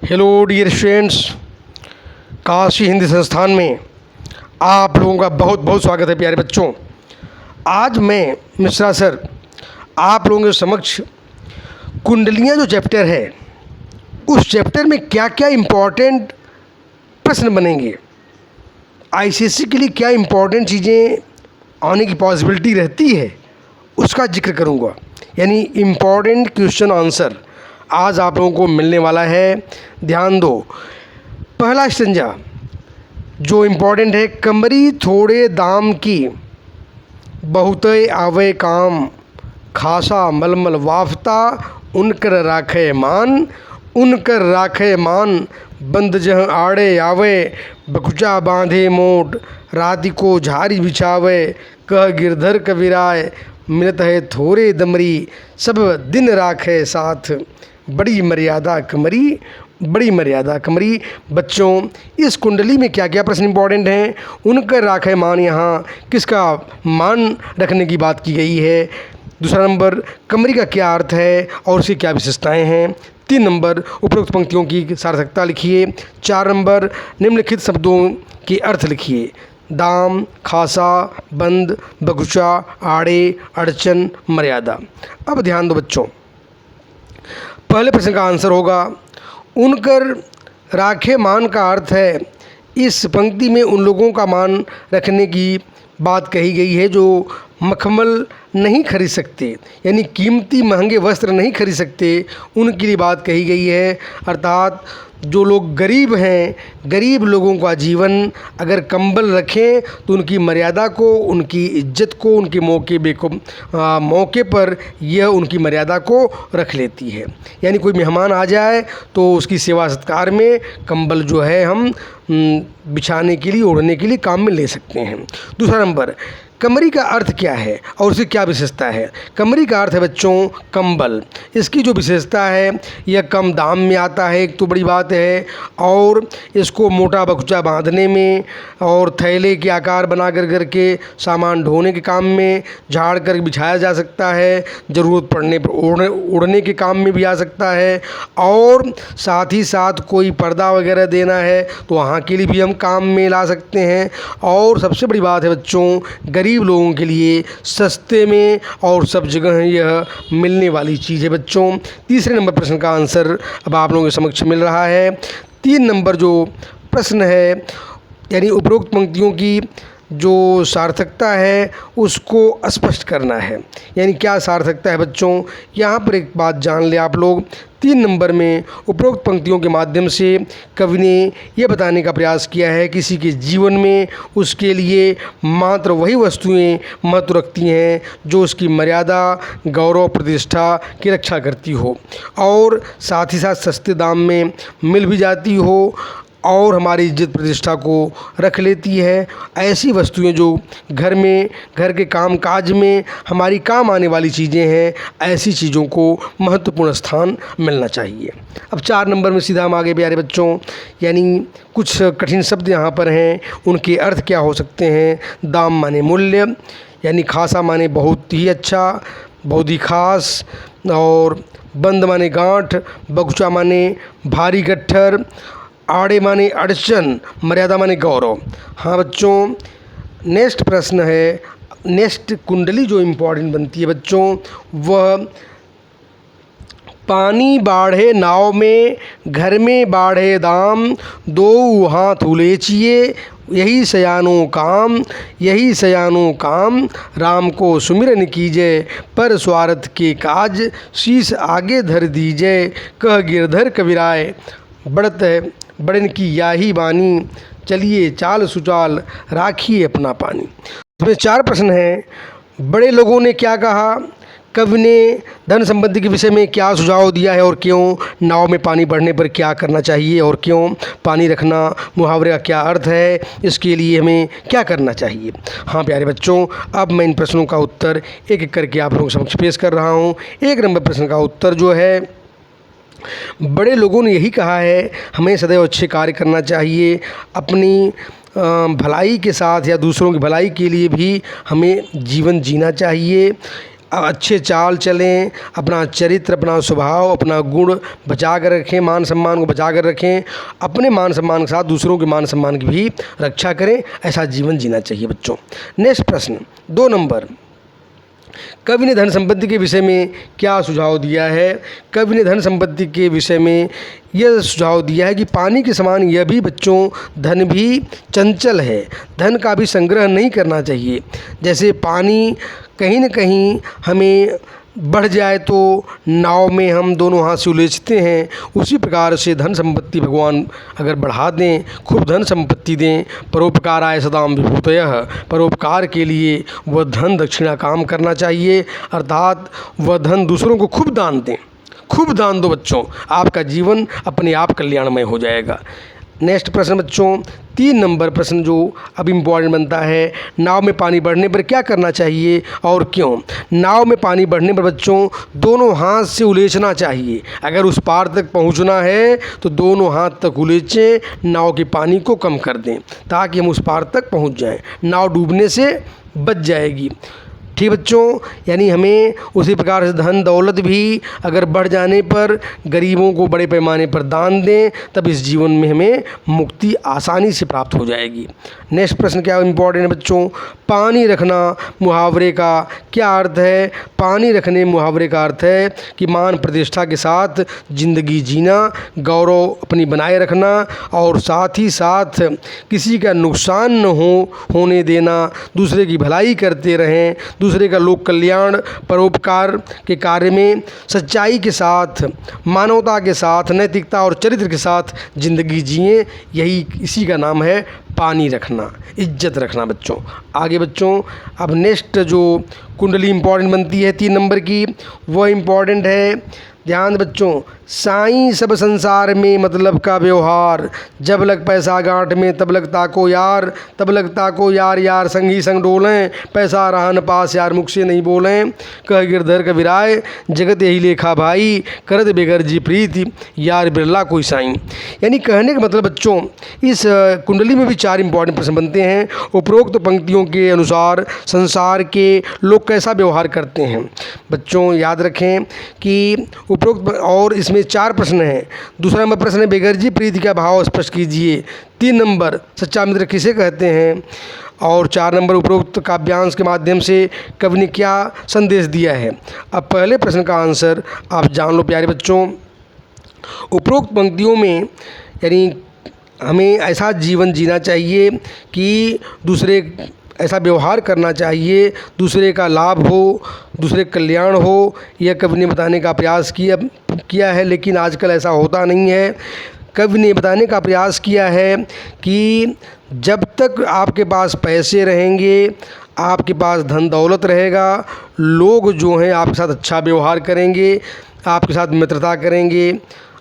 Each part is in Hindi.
Hello dear students, Kashi Hindi Sansthan में आप लोगों का बहुत बहुत स्वागत है। प्यारे बच्चों, आज मैं मिश्रा सर आप लोगों के समक्ष कुंडलियाँ जो चैप्टर है उस चैप्टर में क्या क्या इम्पोर्टेंट प्रश्न बनेंगे, आईसीएसई के लिए क्या इम्पोर्टेंट चीज़ें आने की पॉसिबिलिटी रहती है उसका जिक्र करूँगा। यानी इम्पोर्टेंट क्वेश्चन आंसर आज आप लोगों को मिलने वाला है। ध्यान दो। पहला स्टेंजा जो इम्पोर्टेंट है, कमरी थोड़े दाम की बहुते आवे काम, खासा मलमल वाफता उनकर राखे मान, उनकर राखे मान बंद जह आड़े आवे, बकुचा बांधे मोट राति को झारी बिछावे, कह गिरधर कबीराय मिलत है थोड़े दमरी, सब दिन राखे साथ बड़ी मर्यादा कमरी, बड़ी मर्यादा कमरी। बच्चों, इस कुंडली में क्या क्या प्रश्न इंपॉर्टेंट हैं, उनका राखे मान, यहाँ किसका मान रखने की बात की गई है। दूसरा नंबर, कमरी का क्या अर्थ है और उसकी क्या विशेषताएं हैं। 3 नंबर, उपरोक्त पंक्तियों की सार्थकता लिखिए। 4 नंबर, निम्नलिखित शब्दों के अर्थ लिखिए। दाम, खासा, बंद, बगुचा, आड़े, अड़चन, मर्यादा। अब ध्यान दो बच्चों, पहले प्रश्न का आंसर होगा उनकर राखे मान का अर्थ है, इस पंक्ति में उन लोगों का मान रखने की बात कही गई है जो मखमल नहीं खरीद सकते, यानी कीमती महंगे वस्त्र नहीं खरीद सकते, उनके लिए बात कही गई है। अर्थात जो लोग गरीब हैं, गरीब लोगों का जीवन अगर कंबल रखें तो उनकी मर्यादा को, उनकी इज्जत को, उनके मौके पर यह उनकी मर्यादा को रख लेती है। यानी कोई मेहमान आ जाए तो उसकी सेवा सत्कार में कंबल जो है हम बिछाने के लिए, ओढ़ने के लिए काम में ले सकते हैं। दूसरा नंबर, कमरी का अर्थ क्या है और उसकी क्या विशेषता है। कमरी का अर्थ है बच्चों कंबल। इसकी जो विशेषता है, यह कम दाम में आता है, एक तो बड़ी बात है, और इसको मोटा बकुचा बांधने में और थैले के आकार बना करके सामान ढोने के काम में, झाड़ कर बिछाया जा सकता है, ज़रूरत पड़ने पर ओढ़ने के काम में भी आ सकता है, और साथ ही साथ कोई पर्दा वगैरह देना है तो वहाँ के लिए भी हम काम में ला सकते हैं। और सबसे बड़ी बात है बच्चों, गरीब लोगों के लिए सस्ते में और सब जगह यह मिलने वाली चीज़ है बच्चों। तीसरे नंबर प्रश्न का आंसर अब आप लोगों के समक्ष मिल रहा है। 3 नंबर जो प्रश्न है, यानी उपरोक्त पंक्तियों की जो सार्थकता है उसको स्पष्ट करना है। यानी क्या सार्थकता है बच्चों, यहाँ पर एक बात जान ले आप लोग। 3 नंबर में उपरोक्त पंक्तियों के माध्यम से कवि ने यह बताने का प्रयास किया है किसी के जीवन में उसके लिए मात्र वही वस्तुएं महत्व रखती हैं जो उसकी मर्यादा, गौरव, प्रतिष्ठा की रक्षा करती हो और साथ ही साथ सस्ते दाम में मिल भी जाती हो और हमारी इज्जत प्रतिष्ठा को रख लेती है। ऐसी वस्तुएं जो घर में, घर के काम काज में हमारी काम आने वाली चीज़ें हैं, ऐसी चीज़ों को महत्वपूर्ण स्थान मिलना चाहिए। अब 4 नंबर में सीधा हम आगे प्यारे बच्चों, यानी कुछ कठिन शब्द यहाँ पर हैं, उनके अर्थ क्या हो सकते हैं। दाम माने मूल्य, यानी खासा माने बहुत ही अच्छा, बहुत ही खास, और बंद माने गांठ, बगुचा माने भारी गट्ठर, आड़े माने अड़चन, मर्यादा माने गौरव। हाँ बच्चों, नेक्स्ट प्रश्न है, नेक्स्ट कुंडली जो इम्पोर्टेंट बनती है बच्चों, वह पानी बाढ़े नाव में, घर में बाढ़े दाम, दो हाथ उलेचिए यही सयानो काम, यही सयानो काम, राम को सुमिरन कीजिए पर स्वार्थ के काज, शीश आगे धर दीजिए कह गिरधर कबीराय, बढ़त है बड़न की याही बानी, चलिए चाल सुचाल राखिए अपना पानी। इसमें 4 प्रश्न हैं। बड़े लोगों ने क्या कहा, कवि ने धन संबंधी के विषय में क्या सुझाव दिया है और क्यों, नाव में पानी बढ़ने पर क्या करना चाहिए और क्यों, पानी रखना मुहावरे का क्या अर्थ है, इसके लिए हमें क्या करना चाहिए। हाँ प्यारे बच्चों, अब मैं इन प्रश्नों का उत्तर एक एक करके आप लोगों के समक्ष पेश कर रहा हूँ। 1 नंबर प्रश्न का उत्तर जो है, बड़े लोगों ने यही कहा है हमें सदैव अच्छे कार्य करना चाहिए, अपनी भलाई के साथ या दूसरों की भलाई के लिए भी हमें जीवन जीना चाहिए अच्छे चाल चलें, अपना चरित्र, अपना स्वभाव, अपना गुण बचा कर रखें, मान सम्मान को बचा कर रखें, अपने मान सम्मान के साथ दूसरों के मान सम्मान की भी रक्षा करें। ऐसा जीवन जीना चाहिए बच्चों। नेक्स्ट प्रश्न 2 नंबर, कवि ने धन संपत्ति के विषय में क्या सुझाव दिया है? कवि ने धन संपत्ति के विषय में यह सुझाव दिया है कि पानी के समान यह भी बच्चों धन भी चंचल है, धन का भी संग्रह नहीं करना चाहिए। जैसे पानी कहीं न कहीं हमें बढ़ जाए तो नाव में हम दोनों हाथ से उलीझते हैं, उसी प्रकार से धन संपत्ति भगवान अगर बढ़ा दें, खूब धन संपत्ति दें, परोपकाराय सदाम विभूतयः, परोपकार के लिए वह धन दक्षिणा काम करना चाहिए, अर्थात वह धन दूसरों को खूब दान दें, खूब दान दो बच्चों, आपका जीवन अपने आप कल्याणमय हो जाएगा। नेक्स्ट प्रश्न बच्चों 3 नंबर प्रश्न जो अब इम्पॉर्टेंट बनता है, नाव में पानी बढ़ने पर क्या करना चाहिए और क्यों? नाव में पानी बढ़ने पर बच्चों दोनों हाथ से उलीचना चाहिए। अगर उस पार तक पहुंचना है तो दोनों हाथ तक उलीचें, नाव के पानी को कम कर दें ताकि हम उस पार तक पहुंच जाएं, नाव डूबने से बच जाएगी। ठीक बच्चों, यानी हमें उसी प्रकार से धन दौलत भी अगर बढ़ जाने पर गरीबों को बड़े पैमाने पर दान दें, तब इस जीवन में हमें मुक्ति आसानी से प्राप्त हो जाएगी। नेक्स्ट प्रश्न क्या इम्पोर्टेंट है बच्चों, पानी रखना मुहावरे का क्या अर्थ है? पानी रखने मुहावरे का अर्थ है कि मान प्रतिष्ठा के साथ जिंदगी जीना, गौरव अपनी बनाए रखना और साथ ही साथ किसी का नुकसान न होने देना, दूसरे की भलाई करते रहें, दूसरे का लोक कल्याण परोपकार के कार्य में सच्चाई के साथ, मानवता के साथ, नैतिकता और चरित्र के साथ जिंदगी जिएं, यही इसी का नाम है पानी रखना, इज्जत रखना बच्चों। आगे बच्चों अब नेक्स्ट जो कुंडली इम्पॉर्टेंट बनती है 3 नंबर की, वह इम्पॉर्टेंट है, ध्यान बच्चों, साईं सब संसार में मतलब का व्यवहार, जब लग पैसा गांठ में तब लगता को यार, तब लगता को यार यार संग ही संग डोलें, पैसा रहा न पास यार मुख से नहीं बोलें, कह गिरधर कबीराय जगत यही लेखा भाई, करत बेगर जी प्रीति यार बिरला कोई साईं। यानी कहने का मतलब बच्चों इस कुंडली में भी 4 इंपॉर्टेंट प्रश्न बनते हैं। उपरोक्त पंक्तियों के अनुसार संसार के लोग कैसा व्यवहार करते हैं? बच्चों याद रखें कि उपरोक्त और इसमें 4 प्रश्न हैं। दूसरा नंबर प्रश्न है बेगर्जी प्रीति का भाव स्पष्ट कीजिए। 3 नंबर सच्चा मित्र किसे कहते हैं? और 4 नंबर उपरोक्त काव्यांश के माध्यम से कवि ने क्या संदेश दिया है? अब पहले प्रश्न का आंसर आप जान लो प्यारे बच्चों। उपरोक्त पंक्तियों में यानी हमें ऐसा जीवन जीना चाहिए कि दूसरे ऐसा व्यवहार करना चाहिए, दूसरे का लाभ हो, दूसरे कल्याण हो, यह कवि ने बताने का प्रयास किया है। लेकिन आजकल ऐसा होता नहीं है। कवि ने बताने का प्रयास किया है कि जब तक आपके पास पैसे रहेंगे, आपके पास धन दौलत रहेगा, लोग जो हैं आपके साथ अच्छा व्यवहार करेंगे, आपके साथ मित्रता करेंगे,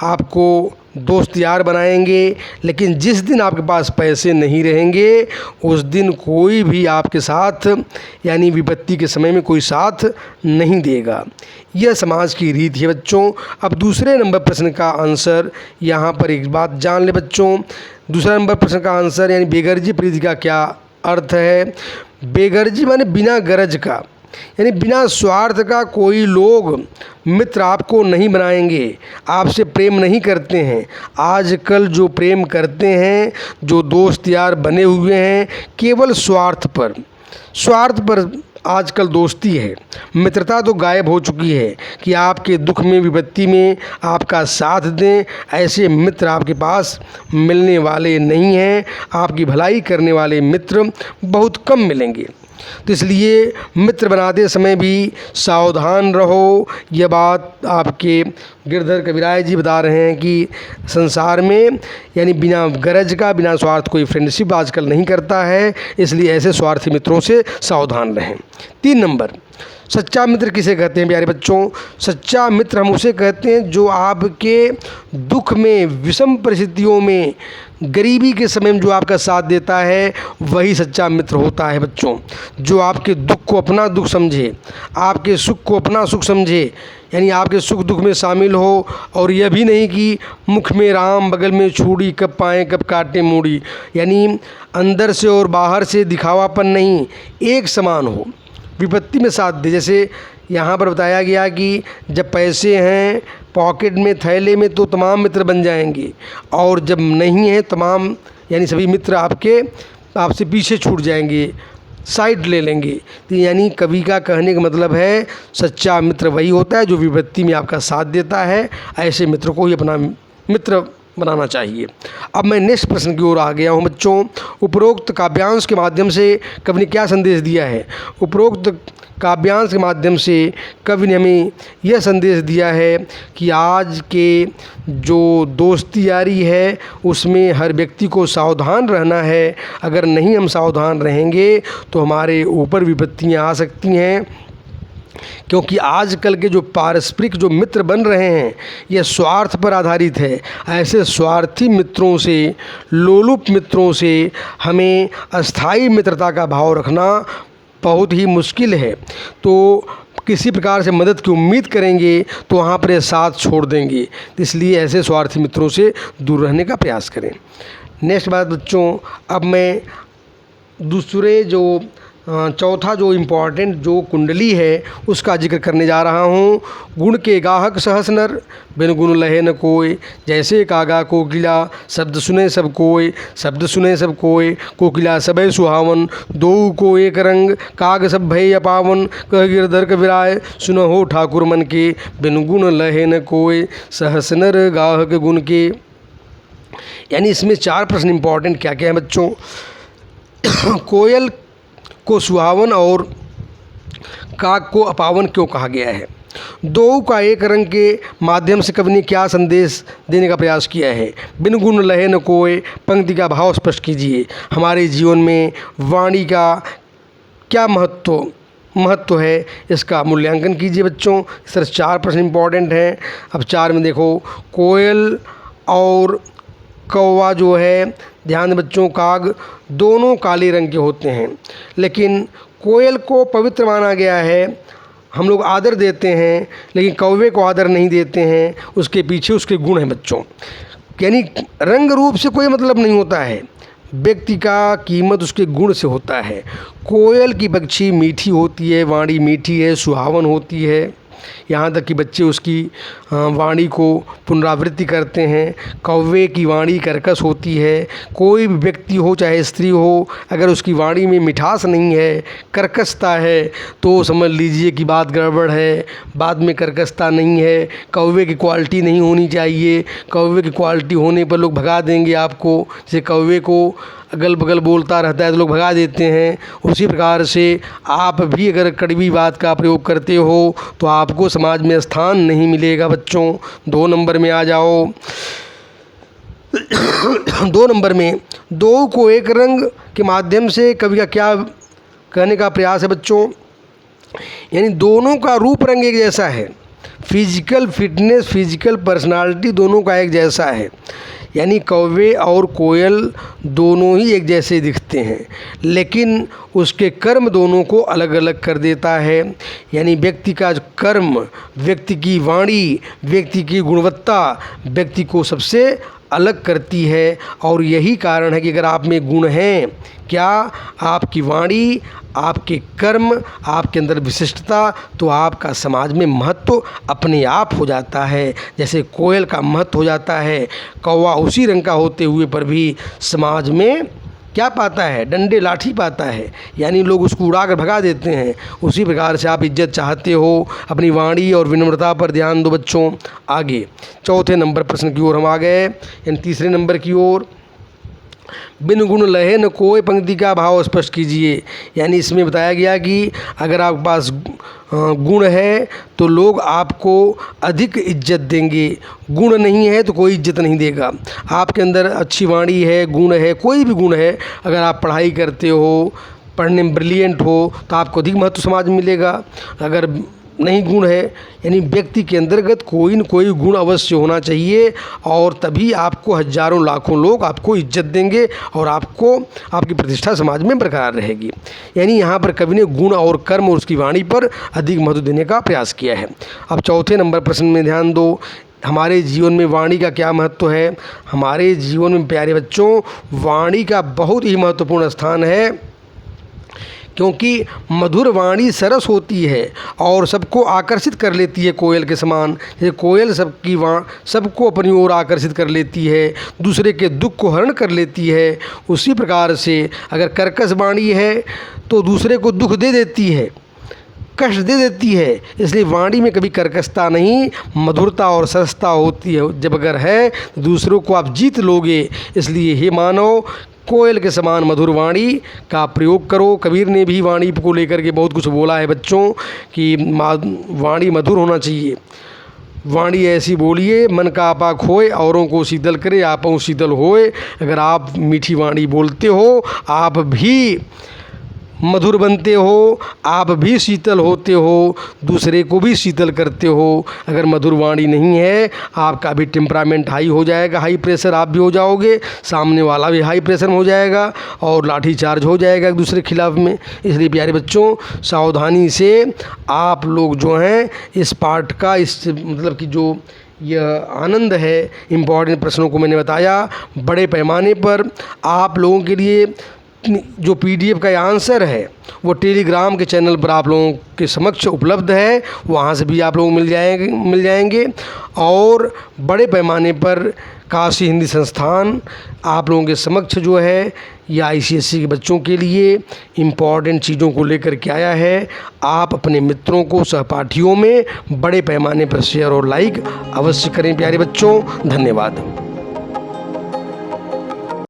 आपको दोस्त यार बनाएंगे। लेकिन जिस दिन आपके पास पैसे नहीं रहेंगे, उस दिन कोई भी आपके साथ यानी विपत्ति के समय में कोई साथ नहीं देगा। यह समाज की रीत है बच्चों। अब दूसरे नंबर प्रश्न का आंसर यहाँ पर एक बात जान ले बच्चों। दूसरा नंबर प्रश्न का आंसर यानी बेगर्जी प्रीति का क्या अर्थ है? बेगर्जी माने बिना गरज का, यानी बिना स्वार्थ का कोई लोग मित्र आपको नहीं बनाएंगे, आपसे प्रेम नहीं करते हैं। आजकल जो प्रेम करते हैं, जो दोस्त यार बने हुए हैं, केवल स्वार्थ पर आजकल दोस्ती है। मित्रता तो गायब हो चुकी है कि आपके दुख में विपत्ति में आपका साथ दें। ऐसे मित्र आपके पास मिलने वाले नहीं हैं। आपकी भलाई करने वाले मित्र बहुत कम मिलेंगे। तो इसलिए मित्र बनाते समय भी सावधान रहो। यह बात आपके गिरधर कबीराय जी बता रहे हैं कि संसार में यानी बिना गरज का, बिना स्वार्थ कोई फ्रेंडशिप आजकल नहीं करता है। इसलिए ऐसे स्वार्थी मित्रों से सावधान रहें। 3 नंबर सच्चा मित्र किसे कहते हैं प्यारे बच्चों? सच्चा मित्र हम उसे कहते हैं जो आपके दुख में, विषम परिस्थितियों में, गरीबी के समय में जो आपका साथ देता है, वही सच्चा मित्र होता है बच्चों। जो आपके दुख को अपना दुख समझे, आपके सुख को अपना सुख समझे, यानी आपके सुख दुख में शामिल हो। और यह भी नहीं कि मुख में राम बगल में छुरी, कब पाएँ कब काटे मूड़ी, यानी अंदर से और बाहर से दिखावापन नहीं, एक समान हो। विपत्ति में साथ दे। जैसे यहाँ पर बताया गया कि जब पैसे हैं पॉकेट में, थैले में, तो तमाम मित्र बन जाएंगे, और जब नहीं है तमाम यानी सभी मित्र आपसे पीछे छूट जाएंगे, साइड ले लेंगे। तो यानी कवि का कहने का मतलब है सच्चा मित्र वही होता है जो विपत्ति में आपका साथ देता है। ऐसे मित्र को ही अपना मित्र बनाना चाहिए। अब मैं नेक्स्ट प्रश्न की ओर आ गया हूँ बच्चों। उपरोक्त काव्यांश के माध्यम से कवि ने क्या संदेश दिया है? उपरोक्त काव्यांश के माध्यम से कवि ने हमें यह संदेश दिया है कि आज के जो दोस्ती यारी है उसमें हर व्यक्ति को सावधान रहना है। अगर नहीं हम सावधान रहेंगे तो हमारे ऊपर विपत्तियाँ आ सकती हैं, क्योंकि आजकल के जो पारस्परिक जो मित्र बन रहे हैं ये स्वार्थ पर आधारित है। ऐसे स्वार्थी मित्रों से, लोलुप मित्रों से हमें अस्थाई मित्रता का भाव रखना बहुत ही मुश्किल है। तो किसी प्रकार से मदद की उम्मीद करेंगे तो वहाँ पर साथ छोड़ देंगे। इसलिए ऐसे स्वार्थी मित्रों से दूर रहने का प्रयास करें। नेक्स्ट बात बच्चों, अब मैं दूसरे जो चौथा जो इम्पॉर्टेंट जो कुंडली है उसका जिक्र करने जा रहा हूँ। गुण के गाहक सहस नर, बिन गुण लहे न कोय। जैसे कागा कोकिला, शब्द सुने सब कोय। शब्द सुने सब कोय, कोकिला सबे सुहावन। दो को एक रंग, काग सब भय अपावन। कह गिरधर कविराय, सुनहो ठाकुर मन के। बिन गुण लहे न कोय, सहस नर गाहक गुण के। यानी इसमें 4 प्रश्न इम्पॉर्टेंट क्या क्या है बच्चों? कोयल को सुहावन और काग को अपावन क्यों कहा गया है? दो का एक रंग के माध्यम से कवि ने क्या संदेश देने का प्रयास किया है? बिन गुण लहे न कोय, पंक्ति का भाव स्पष्ट कीजिए। हमारे जीवन में वाणी का क्या महत्व है, इसका मूल्यांकन कीजिए बच्चों। इस तरह 4 प्रश्न इम्पॉर्टेंट हैं। अब 4 में देखो, कोयल और कौवा जो है, ध्यान दें बच्चों, काग दोनों काले रंग के होते हैं, लेकिन कोयल को पवित्र माना गया है, हम लोग आदर देते हैं, लेकिन कौवे को आदर नहीं देते हैं। उसके पीछे उसके गुण हैं बच्चों। यानी रंग रूप से कोई मतलब नहीं होता है, व्यक्ति का कीमत उसके गुण से होता है। कोयल की पक्षी मीठी होती है, वाणी मीठी है, सुहावन होती है, यहाँ तक कि बच्चे उसकी वाणी को पुनरावृत्ति करते हैं। कौवे की वाणी कर्कश होती है। कोई भी व्यक्ति हो चाहे स्त्री हो, अगर उसकी वाणी में मिठास नहीं है, कर्कशता है, तो समझ लीजिए कि बात गड़बड़ है। बाद में कर्कशता नहीं है, कौवे की क्वालिटी नहीं होनी चाहिए। कौवे की क्वालिटी होने पर लोग भगा देंगे आपको। जैसे कौवे को अगल बगल बोलता रहता है तो लोग भगा देते हैं, उसी प्रकार से आप भी अगर कड़वी बात का प्रयोग करते हो तो आपको समाज में स्थान नहीं मिलेगा बच्चों। 2 नंबर में आ जाओ। 2 नंबर में, दो को एक रंग के माध्यम से कवि का क्या कहने का प्रयास है बच्चों? यानी दोनों का रूप रंग एक जैसा है, फिजिकल फिटनेस, फिजिकल पर्सनालिटी दोनों का एक जैसा है। यानी कौवे और कोयल दोनों ही एक जैसे दिखते हैं, लेकिन उसके कर्म दोनों को अलग अलग कर देता है। यानी व्यक्ति का कर्म, व्यक्ति की वाणी, व्यक्ति की गुणवत्ता व्यक्ति को सबसे अलग करती है। और यही कारण है कि अगर आप में गुण हैं, क्या आपकी वाणी, आपके कर्म, आपके अंदर विशिष्टता, तो आपका समाज में महत्व अपने आप हो जाता है। जैसे कोयल का महत्व हो जाता है, कौवा उसी रंग का होते हुए पर भी समाज में क्या पाता है? डंडे लाठी पाता है, यानी लोग उसको उड़ा कर भगा देते हैं। उसी प्रकार से आप इज्जत चाहते हो, अपनी वाणी और विनम्रता पर ध्यान दो बच्चों। आगे चौथे नंबर प्रश्न की ओर हम आ गए, यानी तीसरे नंबर की ओर। बिन गुण लहे न कोय, पंक्ति का भाव स्पष्ट कीजिए। यानी इसमें बताया गया कि अगर आपके पास गुण है तो लोग आपको अधिक इज्जत देंगे, गुण नहीं है तो कोई इज्जत नहीं देगा। आपके अंदर अच्छी वाणी है, गुण है, कोई भी गुण है, अगर आप पढ़ाई करते हो, पढ़ने में ब्रिलियंट हो, तो आपको अधिक महत्व समाज में मिलेगा। अगर नहीं गुण है, यानी व्यक्ति के अंतर्गत कोई न कोई गुण अवश्य होना चाहिए, और तभी आपको हजारों लाखों लोग आपको इज्जत देंगे और आपकी प्रतिष्ठा समाज में बरकरार रहेगी। यानी यहाँ पर कवि ने गुण और कर्म और उसकी वाणी पर अधिक महत्व देने का प्रयास किया है। अब चौथे नंबर प्रश्न में ध्यान दो, हमारे जीवन में वाणी का क्या महत्व है? हमारे जीवन में प्यारे बच्चों, वाणी का बहुत ही महत्वपूर्ण स्थान है, क्योंकि मधुर वाणी सरस होती है और सबको आकर्षित कर लेती है कोयल के समान। जैसे कोयल सबको अपनी ओर आकर्षित कर लेती है, दूसरे के दुख को हरण कर लेती है, उसी प्रकार से अगर कर्कश वाणी है तो दूसरे को दुख दे देती है, कष्ट दे देती है। इसलिए वाणी में कभी कर्कशता नहीं, मधुरता और सरसता होती है। जब अगर है तो दूसरों को आप जीत लोगे। इसलिए हे मानव, कोयल के समान मधुर वाणी का प्रयोग करो। कबीर ने भी वाणी को लेकर के बहुत कुछ बोला है बच्चों कि वाणी मधुर होना चाहिए। वाणी ऐसी बोलिए मन का आपा खोए, औरों को शीतल करे आपों शीतल होए। अगर आप मीठी वाणी बोलते हो, आप भी मधुर बनते हो, आप भी शीतल होते हो, दूसरे को भी शीतल करते हो। अगर मधुर वाणी नहीं है, आपका भी टेम्परामेंट हाई हो जाएगा, हाई प्रेशर आप भी हो जाओगे, सामने वाला भी हाई प्रेशर में हो जाएगा और लाठी चार्ज हो जाएगा एक दूसरे के खिलाफ में। इसलिए प्यारे बच्चों, सावधानी से आप लोग जो हैं इस पाठ का मतलब कि जो यह आनंद है, इम्पॉर्टेंट प्रश्नों को मैंने बताया बड़े पैमाने पर आप लोगों के लिए। जो PDF का आंसर है वो टेलीग्राम के चैनल पर आप लोगों के समक्ष उपलब्ध है, वहाँ से भी आप लोग मिल जाएंगे। और बड़े पैमाने पर काशी हिंदी संस्थान आप लोगों के समक्ष जो है या ICSE के बच्चों के लिए इम्पॉर्टेंट चीज़ों को लेकर के आया है। आप अपने मित्रों को, सहपाठियों में बड़े पैमाने पर शेयर और लाइक अवश्य करें प्यारे बच्चों। धन्यवाद।